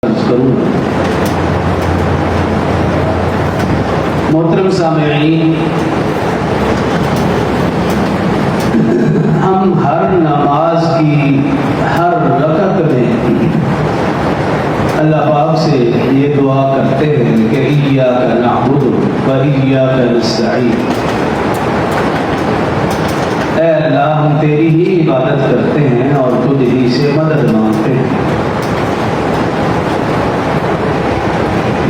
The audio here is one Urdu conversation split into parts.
کروں. محترم سامعین، ہم ہر نماز کی ہر رکعت میں اللہ پاک سے یہ دعا کرتے ہیں کہ ایاک نعبد و ایاک نستعین. اے اللہ، ہم تیری ہی عبادت کرتے ہیں اور تجھ ہی سے مدد مانگتے ہیں.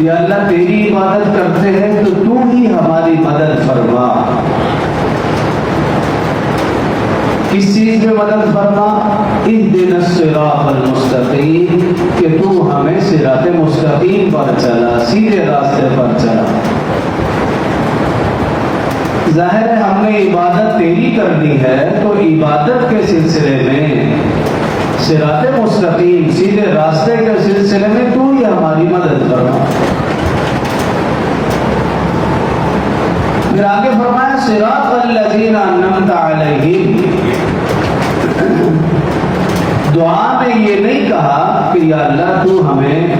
یا اللہ، تیری عبادت کرتے ہیں تو تو ہی ہماری مدد فرما. کس چیز میں مدد فرما؟ اہدنا الصراط المستقیم، کہ تو ہمیں صراط مستقیم پر چلا، سیدھے راستے پر چلا. ظاہر ہے ہم نے عبادت تیری کرنی ہے، تو عبادت کے سلسلے میں صراط مستقیم سیدھے راستے کے سلسلے میں تو ہی ہماری مدد کرنا. پھر آگے فرمایا صراط الذین انعمت علیہم. دعا میں یہ نہیں کہا کہ یا اللہ تو ہمیں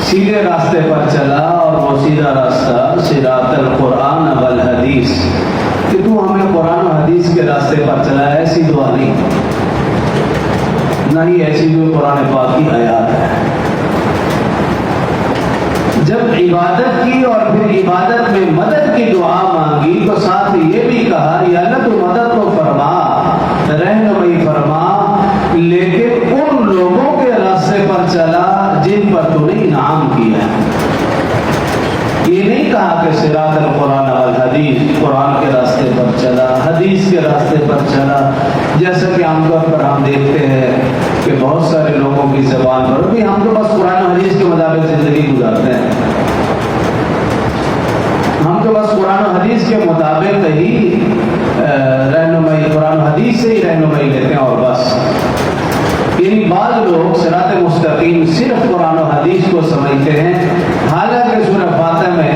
سیدھے راستے پر چلا اور وہ سیدھا راستہ صراط القرآن والحدیث، کہ تو ہمیں قرآن و حدیث کے راستے پر چلا. ایسی دعا نہیں، نہ ہی ایسی جو قرآن پاک کی آیات ہے. جب عبادت کی اور پھر عبادت میں مدد کی دعا مانگی تو ساتھ یہ بھی کہا یا اللہ تو مدد تو فرما، رہنمائی فرما، لیکن ان لوگوں کے راستے پر چلا جن پر تو نے انعام کیا. یہ نہیں کہا کہ صراط القرآن والحدیث، قرآن کے راستے پر چلا، حدیث کے راستے پر چلا. جیسا کہ عام طور پر ہم دیکھتے ہیں کہ بہت سارے لوگوں کی زبان پر بھی ہم تو بس قرآن و حدیث کے مطابق زندگی گزارتے ہیں، ہم تو بس قرآن و حدیث کے مطابق ہی رہنمائی، قرآن و حدیث سے ہی رہنمائی لیتے ہیں اور بس. یعنی بعض لوگ صراط مستقیم صرف قرآن و حدیث کو سمجھتے ہیں، حالانکہ سورہ فاتحہ میں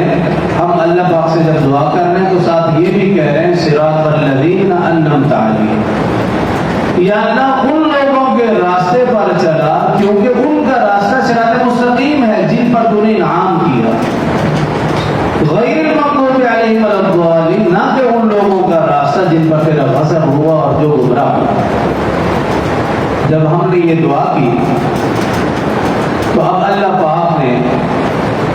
ہم اللہ پاک سے جب دعا کر رہے ہیں تو ساتھ یہ بھی کہہ رہے ہیں صراط الذین انعمت علیہم. یا اللہ ان لوگوں کے راستے پر چلا کیونکہ ان کا راستہ صراط مستقیم ہے جن پر تو نے انعام کیا. غیر المغضوب علیہم ولا الضالین، نہ کہ ان لوگوں کا راستہ جن پر تیرا غضب ہوا اور جو گمراہ ہوا. جب ہم نے یہ دعا کی تو اب اللہ پاک نے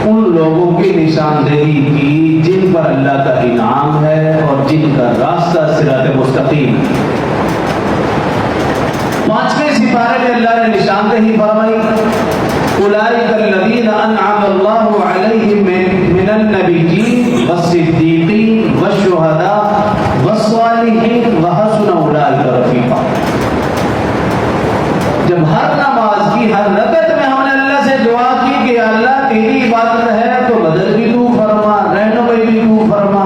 ان لوگوں کی نشاندہی کی جن پر اللہ کا انعام ہے اور جن کا راستہ صراط مستقیم ہے. 5ویں سپارے میں اللہ نے نشاندہی فرمائی اولئک الذین انعم اللہ علیہم من النبیین والصدیقین والشہداء والصالحین وحسن اولئک رفیقا. جب ہر نماز کی ہر رکعت میں ہم نے اللہ سے دعا کی کہ اللہ تیری عبادت ہے تو مدد بھی تو فرما، رہنمائی بھی تو فرما،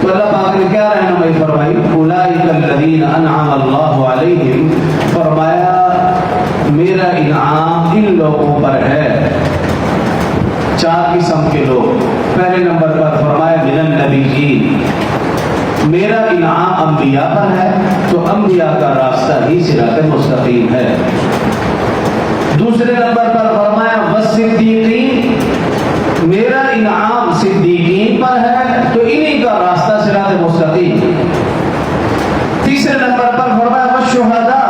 تو اللہ پاک نے کیا رہنمائی فرمائی؟ اولئک الذین انعم اللہ علیہم. فرمایا میرا انعام ان لوگوں پر ہے. 4 قسم کے لوگ. پہلے نمبر پر فرمایا من النبیین، میرا انعام انبیاء پر ہے تو انبیاء کا راستہ ہی صراط مستقیم ہے. دوسرے نمبر پر فرمایا والصدیقین، میرا انعام صدیقین پر ہے تو انہی کا راستہ صراط مستقیم. تیسرے نمبر پر فرمایا والشہداء،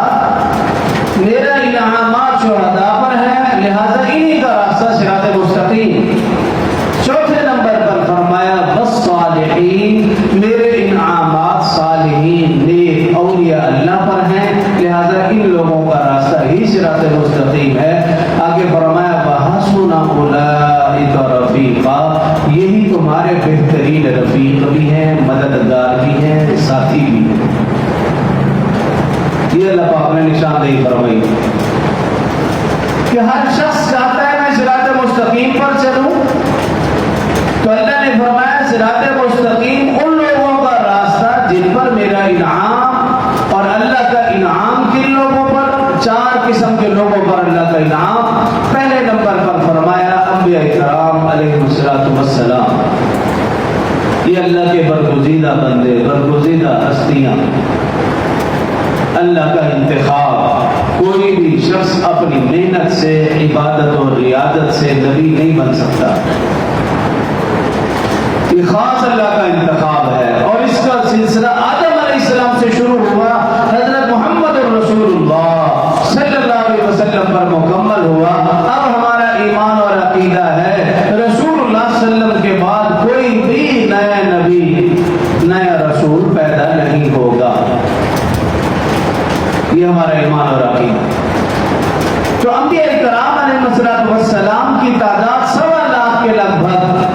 میرا انعامات شہداء پر ہے لہذا انہی کا راستہ صراط مستقیم. چوتھے نمبر پر فرمایا والصالحین، میرے انعامات صالحین نیک اولیاء اللہ پر ہیں لہذا ان لوگوں کا راستہ ہی صراط مستقیم ہے. آگے فرمایا وحسن اولئک رفیقا، یہی تمہارے بہترین رفیق بھی ہیں، مددگار بھی ہیں، ساتھی بھی ہیں. یہ اللہ پاک نے نشاندہی فرمائی کہ ہر شخص چاہتا ہے میں صراط مستقیم پر چلوں، تو اللہ نے فرمایا صراط مستقیم ان لوگوں کا راستہ جن پر میرا انعام، اور اللہ کا انعام کن لوگوں پر؟ 4 قسم کے لوگوں پر اللہ کا انعام. پہلے نمبر پر فرمایا انبیاء کرام علیہم السلام، یہ اللہ کے برگزیدہ بندے، برگزیدہ ہستیاں، اللہ کا انتخاب. کوئی بھی شخص اپنی محنت سے، عبادت اور ریاضت سے نبی نہیں بن سکتا. یہ خاص اللہ کا انتخاب ہے، اور اس کا سلسلہ آدم علیہ السلام سے شروع ہوا، حضرت محمد رسول اللہ صلی اللہ علیہ وسلم پر مکمل ہوا. اب ہمارا ایمان اور عقیدہ ہے رسول اللہ صلی اللہ علیہ وسلم کے بعد کوئی بھی نیا نبی، نیا رسول پیدا نہیں ہوگا. یہ ہمارا ایمان اور عقیدہ. تو انبیاء کرام علیہ السلام کی تعداد 1.25 لاکھ کے لگ بھگ.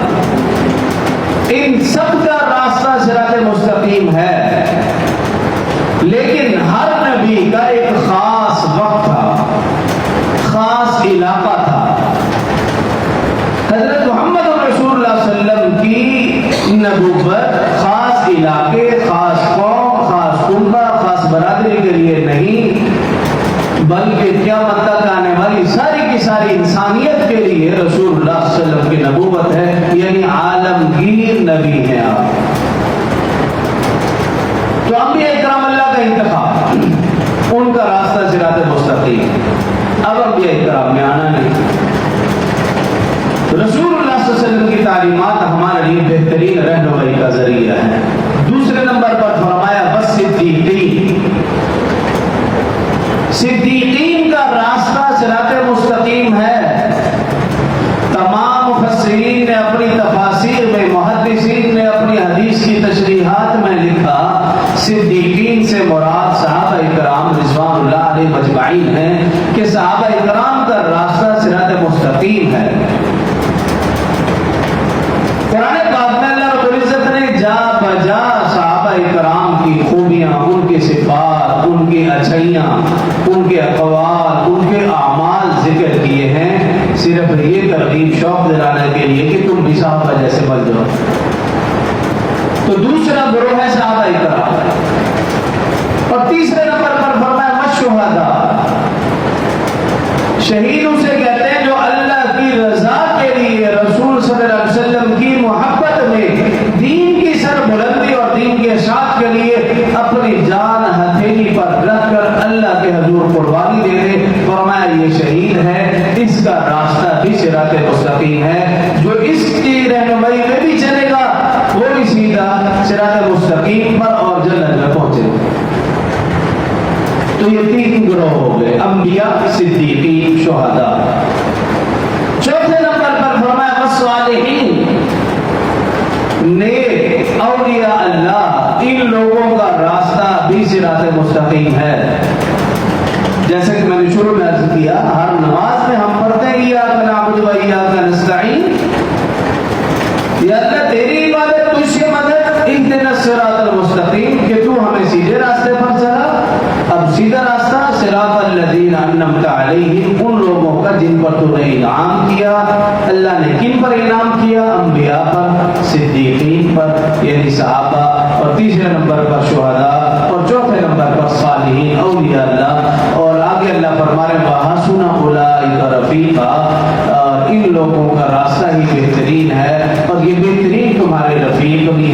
ان سب کا راستہ صراط مستقیم ہے، لیکن ہر نبی کا ایک خاص وقت تھا، خاص علاقہ تھا. حضرت محمد رسول اللہ صلی اللہ علیہ وسلم کی نبوت خاص علاقے، خاص قوم، خاص امہ، خاص برادری کے لیے نہیں، بلکہ قیامت تک آنے والی ساری کی ساری انسانیت کے لیے رسول اللہ صلی اللہ علیہ وسلم کی نبوت ہے، یعنی عالمگیر نبی ہیں آپ. تو انبیاء کرام اللہ کا انتخاب، ان کا راستہ صراط مستقیم. اب انبیاء کرام میں آنا نہیں. رسول اللہ صلی اللہ علیہ وسلم کی تعلیمات ہمارے لیے بہترین رہنمائی کا ذریعہ ہے. دوسرے نمبر پر فرمایا بس صدیقین. صدیقین کا راستہ صراط مستقیم ہے. تمام مفسرین نے اپنی تفاسیر میں، محدثین نے اپنی حدیث کی تشریحات میں لکھا صدیقین سے مراد صحابہ کرام رضوان اللہ علیہ مجمعین ہیں، کہ صحابہ کرام کا راستہ صراط مستقیم ہے. قرآن پاک میں اللہ رب العزت نے جا بجا صحابہ کرام کی خوبیاں، ان کی صفات، ان کی اچھائیاں، ان کے اقوال، ان کے اعمال ذکر کیے ہیں، صرف یہ ترغیب شوق دلانے کے لیے کہ تم بھی صحابہ جیسے بن جاؤ. تو دوسرا گروہ ہے صحابہ کرام. اور تیسرے نمبر پر فرمایا والشہداء. شہید اسے کہتے ہیں جو اللہ کی رضا کے لیے، رسول صلی اللہ علیہ وسلم کی محبت میں، دین کی سربلندی اور دین کے اشاعت کے لیے اپنی جان ہتھیلی پر رکھ کر اللہ کے حضور قربانی دے دے. فرمایا یہ شہید ہے، اس کا راستہ بھی صراط مستقیم ہے. جو اس کی رہنمائی میں بھی چلے گا وہ بھی سیدھا صراط مستقیم پر اور جنت میں پہنچے گا. تو یہ 3 گروہ ہو گئے، انبیاء، صدیقین، شہداء. چوتھے نمبر پر فرمایا والصالحین. نیک اولیاء اللہ، ان لوگوں کا راستہ بھی صراط مستقیم ہے. جیسے کہ میں نے شروع میں عرض کیا، ہر نماز میں ہم پڑھتے ہیں ایاک نعبد و ایاک نستعین. یا اللہ تیری عبادت، تجھ سے مدد، اہدنا الصراط المستقیم، کہ تو ہمیں سیدھے راستے پر چلا. اب سیدھا راستہ صراط الذین انعمت علیہم، ان لوگوں کا جن پر تو نے انعام کیا. اللہ نے کن پر انعام کیا؟ انبیاء پر، صدیقین پر یعنی صحابہ، اور تیسرے نمبر پر شہداء، اور چوتھے نمبر پر صالحین اولیاء اللہ. اور آگے اللہ فرما رہے وحسن اولئک رفیقا، اور ان لوگوں کا راستہ ہی بہترین ہے، اور یہ بہترین تمہارے رفیق بھی